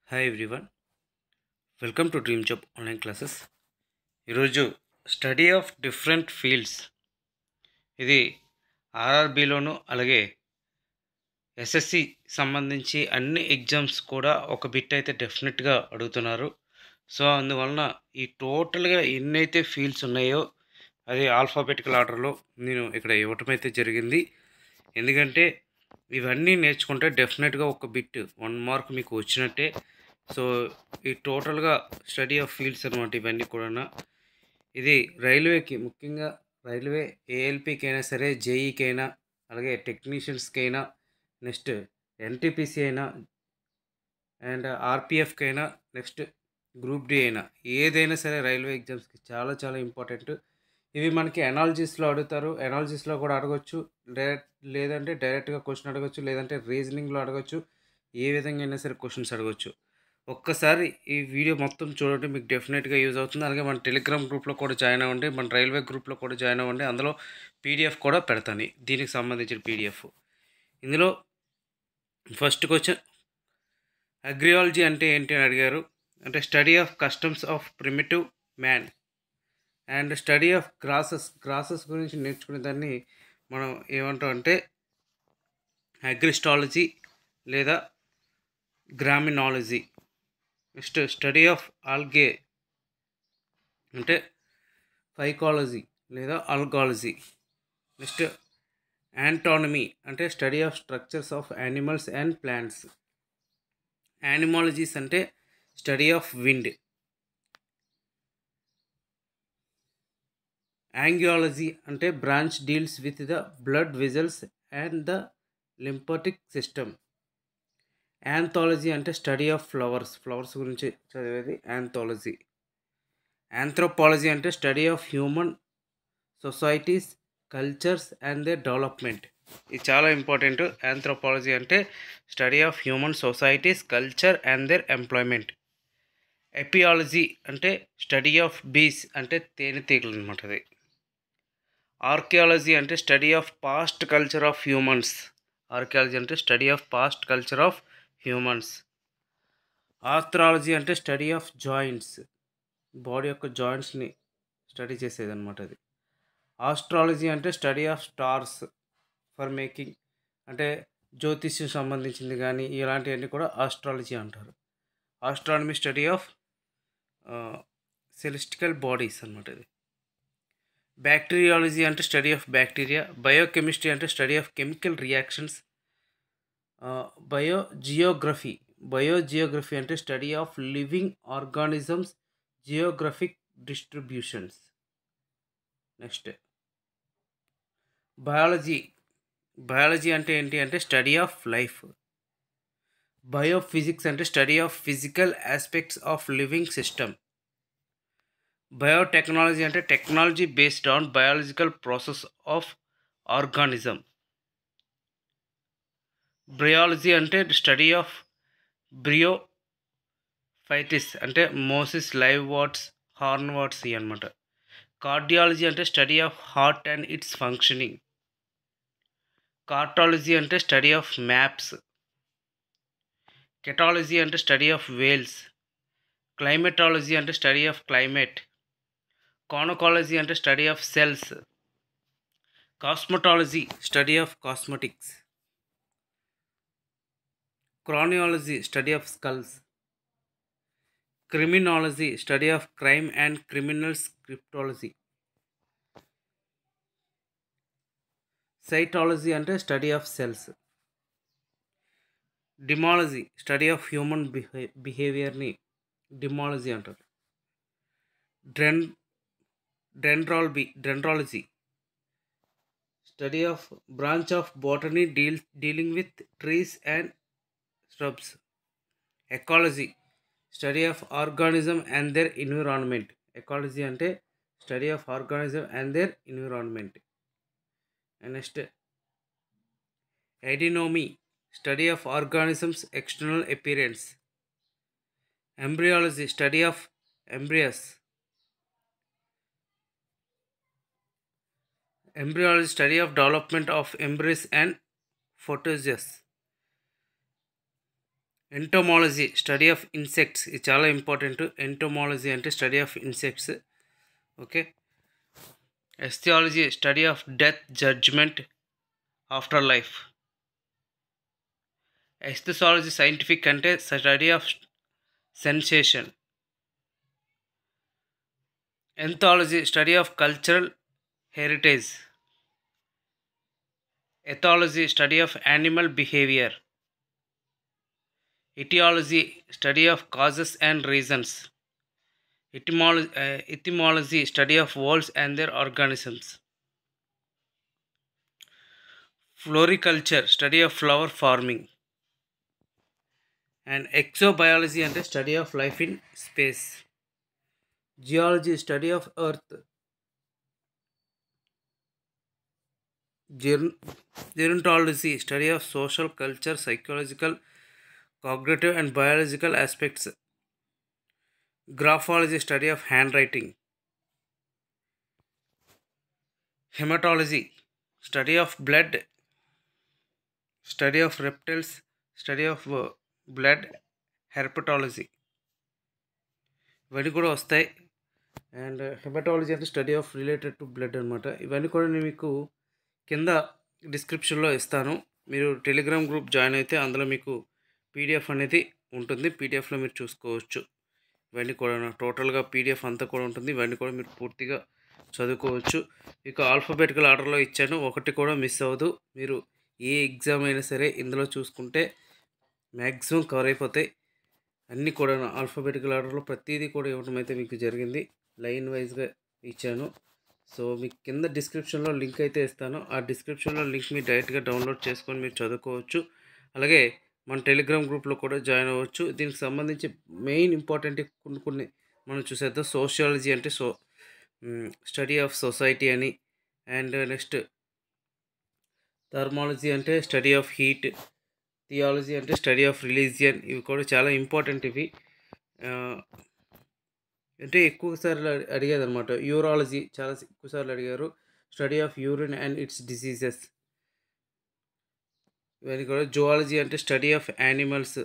Hi everyone, welcome to dream job online classes. ఈరోజు study of different fields, ఇది ఆర్ఆర్బిలోను అలాగే SSC సంబంధించి అన్ని ఎగ్జామ్స్ కూడా ఒక బిట్ అయితే డెఫినెట్గా అడుగుతున్నారు. సో అందువలన ఈ టోటల్గా ఎన్నైతే ఫీల్డ్స్ ఉన్నాయో అది ఆల్ఫాబెటికల్ ఆర్డర్లో నేను ఇక్కడ ఇవ్వటం అయితే జరిగింది. ఎందుకంటే ఇవన్నీ నేర్చుకుంటే డెఫినెట్గా ఒక బిట్ 1 మార్క్ మీకు వచ్చినట్టే. సో ఈ టోటల్గా స్టడీ ఆఫ్ ఫీల్డ్స్ అనమాట ఇవన్నీ కూడా. ఇది రైల్వేకి, ముఖ్యంగా రైల్వే ఏఎల్పికి అయినా సరే, జేఈకి అయినా, అలాగే టెక్నీషియన్స్కి అయినా, నెక్స్ట్ ఎన్టీపీసీ అయినా, అండ్ ఆర్పిఎఫ్కి అయినా, నెక్స్ట్ గ్రూప్ డి అయినా, ఏదైనా సరే రైల్వే ఎగ్జామ్స్కి చాలా చాలా ఇంపార్టెంట్. ఇవి మనకి అనాలజిస్లో అడుగుతారు, అనాలజిస్లో కూడా అడగచ్చు, లేదంటే డైరెక్ట్గా క్వశ్చన్ అడగచ్చు, లేదంటే రీజనింగ్లో అడగచ్చు. ఏ విధంగా అయినా సరే క్వశ్చన్స్ అడగచ్చు. ఒక్కసారి ఈ వీడియో మొత్తం చూడండి, మీకు డెఫినెట్గా యూజ్ అవుతుంది. అలాగే మన టెలిగ్రామ్ గ్రూప్లో కూడా జాయిన్ అవ్వండి, మన రైల్వే గ్రూప్లో కూడా జాయిన్ అవ్వండి. అందులో పీడిఎఫ్ కూడా పెడతాను, దీనికి సంబంధించిన పీడిఎఫ్. ఇందులో ఫస్ట్ క్వశ్చన్, అగ్రియాలజీ అంటే ఏంటి అని అడిగారు. అంటే study of customs of primitive man and study of grasses గురించి నేర్చుకునే దాన్ని మనం ఏమంటాం అంటే అగ్రిస్టాలజీ లేదా graminology. Next study of algae అంటే ఫైకాలజీ లేదా ఆల్గాలజీ. నెక్స్ట్ యాంటానమీ అంటే study of structures of animals and plants. Anemology అంటే స్టడీ ఆఫ్ విండ్. యాంగియాలజీ అంటే branch deals with the blood vessels and the lymphatic system. Anthology అంటే study of flowers గురించి చదివేది anthology. Anthropology అంటే study of human societies, cultures and they development. ఇది చాలా important. Anthropology అంటే study of human societies, culture and their employment. Apiology అంటే study of bees అంటే తేనెటీగలు అనమాట. అది. ఆర్కియాలజీ అంటే study of past culture of humans. Archaeology అంటే study of past culture of humans. Arthrology అంటే స్టడీ ఆఫ్ జాయింట్స్, బాడీ యొక్క జాయింట్స్ని study చేసేది అనమాట అది. ఆస్ట్రాలజీ అంటే study of stars for making, అంటే జ్యోతిష్యం సంబంధించింది కానీ ఇలాంటివన్నీ కూడా ఆస్ట్రాలజీ అంటారు. Astronomy study of celestial bodies అనమాట ఇది. బ్యాక్టీరియాలజీ అంటే స్టడీ ఆఫ్ బ్యాక్టీరియా. బయోకెమిస్ట్రీ అంటే study of chemical reactions. Biogeography అంటే study of living organisms, geographic distributions. Next biology అంటే ఏంటి అంటే స్టడీ ఆఫ్ లైఫ్. బయోఫిజిక్స్ అంటే study of physical aspects of living system. Biotechnology అంటే technology based on biological process of organism. Bryology అంటే study of bryophytes అంటే mosses, liverworts, hornworts ఇవి అనమాట. Cardiology అంటే study of heart and its functioning. Cartology అంటే study of maps. కెటాలజీ అంటే study of Wales. క్లైమెటాలజీ అంటే study of climate. Conchology అంటే study of cells. Cosmetology study of cosmetics. Craniology study of skulls. Criminology study of crime and criminals cryptology. Cytology అంటే study of cells. Demology study of human బిహేవియర్ని demology అంటారు. Dendrology study of branch of botany dealing with trees and shrubs. Ecology study of organism and their environment. Ecology అంటే study of organism and their environment. Next eidonomy study of organisms external appearance. Embryology study of ఎంబ్రియస్. Embryology study of development of embryos and foetuses. Entomology study of insects, ఇది చాలా important. Entomology అంటే study of insects. Okay. Eschatology study of death, judgment, after life. Esthesiology scientific అంటే study of sensation. Ethnology study of cultural heritage. Ethology study of animal behaviour. Aetiology study of causes and reasons. etymology study of worlds and their organisms. Floriculture study of flower farming. And exobiology and study of life in space. Geology study of earth. Gerontology study of social, culture, psychological, cognitive and biological aspects. Graphology study of handwriting. Hematology study of blood, study of reptiles, study of blood. Herpetology ఇవన్నీ కూడా వస్తాయి. And haematology అంటే study of related to blood అనమాట. ఇవన్నీ కూడా నేను మీకు కింద డిస్క్రిప్షన్లో ఇస్తాను. మీరు టెలిగ్రామ్ గ్రూప్ జాయిన్ అయితే అందులో మీకు పీడిఎఫ్ అనేది ఉంటుంది. పీడిఎఫ్లో మీరు చూసుకోవచ్చు. ఇవన్నీ కూడా టోటల్గా పీడిఎఫ్ అంతా కూడా ఉంటుంది. ఇవన్నీ కూడా మీరు పూర్తిగా చదువుకోవచ్చు. ఇక ఆల్ఫాబెటికల్ ఆర్డర్లో ఇచ్చాను, ఒకటి కూడా మిస్ అవ్వదు. మీరు ఏ ఎగ్జామ్ అయినా సరే ఇందులో చూసుకుంటే మ్యాక్సిమం కవర్ అయిపోతాయి. అన్నీ కూడా ఆల్ఫాబెటికల్ ఆర్డర్లో ప్రతిదీ కూడా ఇవ్వడం అయితే మీకు జరిగింది. లైన్ వైజ్గా ఇచ్చాను. సో మీకు కింద డిస్క్రిప్షన్లో లింక్ అయితే ఇస్తాను. ఆ డిస్క్రిప్షన్లో లింక్ మీరు డైరెక్ట్గా డౌన్లోడ్ చేసుకొని మీరు చదువుకోవచ్చు. అలాగే మన టెలిగ్రామ్ గ్రూప్లో కూడా జాయిన్ అవ్వచ్చు. దీనికి సంబంధించి మెయిన్ ఇంపార్టెంట్ కొన్ని మనం చూసేద్దాం. సోషియాలజీ అంటే స్టడీ ఆఫ్ సొసైటీ అని. అండ్ నెక్స్ట్ థర్మాలజీ అంటే స్టడీ ఆఫ్ హీట్. థియాలజీ అంటే స్టడీ ఆఫ్ రిలీజియన్. ఇవి కూడా చాలా ఇంపార్టెంట్. ఇవి అంటే ఎక్కువసార్లు అడిగేది అనమాట. యూరాలజీ చాలా ఎక్కువసార్లు అడిగారు. Study of urine and it's diseases. ఇవన్నీ కూడా. జువాలజీ అంటే స్టడీ ఆఫ్ యానిమల్స్.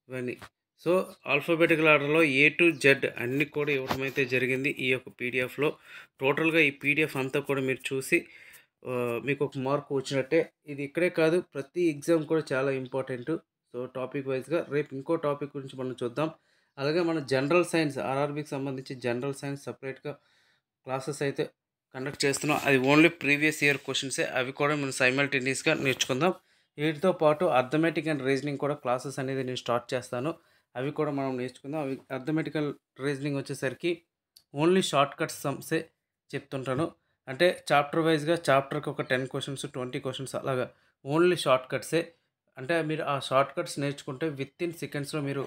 ఇవన్నీ. సో ఆల్ఫాబెటికల్ ఆర్డర్లో ఏ టు జెడ్ అన్నీ కూడా ఇవ్వడం అయితే జరిగింది ఈ యొక్క పీడిఎఫ్లో. టోటల్గా ఈ పీడిఎఫ్ అంతా కూడా మీరు చూసి మీకు ఒక మార్క్ వచ్చినట్టే. ఇది ఇక్కడే కాదు, ప్రతి ఎగ్జామ్ కూడా చాలా ఇంపార్టెంట్. సో టాపిక్ వైజ్గా రేపు ఇంకో టాపిక్ గురించి మనం చూద్దాం. అలాగే మన జనరల్ సైన్స్, ఆర్ఆర్బీకి సంబంధించి జనరల్ సైన్స్ సపరేట్గా క్లాసెస్ అయితే కండక్ట్ చేస్తున్నాం. అది ఓన్లీ ప్రీవియస్ ఇయర్ క్వశ్చన్సే. అవి కూడా మనం సైమల్టేనియస్గా నేర్చుకుందాం. వీటితో పాటు అర్థమెటిక్ అండ్ రీజనింగ్ కూడా క్లాసెస్ అనేది నేను స్టార్ట్ చేస్తాను. అవి కూడా మనం నేర్చుకుందాం. అవి అర్థమెటికల్ రీజనింగ్ వచ్చేసరికి ఓన్లీ షార్ట్ కట్స్ సమ్సే చెప్తుంటాను. అంటే చాప్టర్ వైజ్గా చాప్టర్కి ఒక 10 క్వశ్చన్స్ 20 క్వశ్చన్స్ అలాగా ఓన్లీ షార్ట్ కట్సే. అంటే మీరు ఆ షార్ట్ కట్స్ నేర్చుకుంటే విత్ ఇన్ సెకండ్స్లో మీరు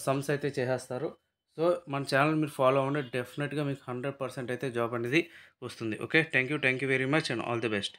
సమ్స్ అయితే చేసేస్తారు. సో మన ఛానల్ మీరు ఫాలో అవ్వండి. డెఫినెట్గా మీకు 100% అయితే జాబ్ అనేది వస్తుంది. Okay, thank you very much and all the best.